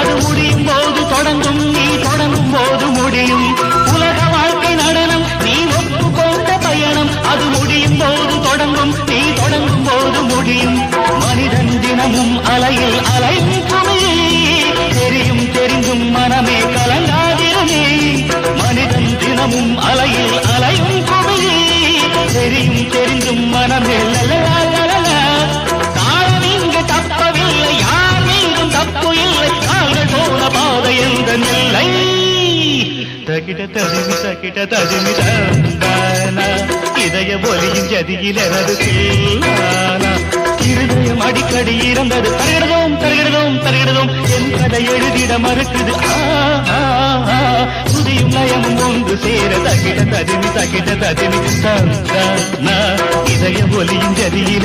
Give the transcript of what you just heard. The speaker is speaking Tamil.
அது முடியும் போது தொடங்கும், நீ தொடங்கும் போது முடியும். உலக வாழ்க்கை நடனம், நீ ஒப்புக்கொண்ட பயணம். அது முடியும் போது தொடங்கும், நீ தொடங்கும் போது முடியும். மனிதன் தினமும் அலையில் அலையும் குமிழி, தெரியும் தெரிந்தும் மனமே கலங்காதிருமே. மனிதன் தினமும் அலையில் அலையும் குமிழி, தெரியும் தெரிந்தும் மனமே லலலலலலா. காலம் இங்கு தப்பவில்லை, யார் மீதும் தப்பு இல்லை. கால்கள் போன பாதை எந்த நிலை. தகிட தருமி தகிட தருமி தந்தானா, இதய ஒலியின் ஜதியில் எனது கேளானா. இருதயம் அடிக்கடி இறந்தது, தருகிறதோம் தருகிறதோம் தருகிறதோம். என் கதை எழுதிட மறுக்குது. சுதியும் லயமும் ஒன்று சேர தகிட தருமி தகிட தருமி தந்தானா, இதய ஒலியின் ஜதியில்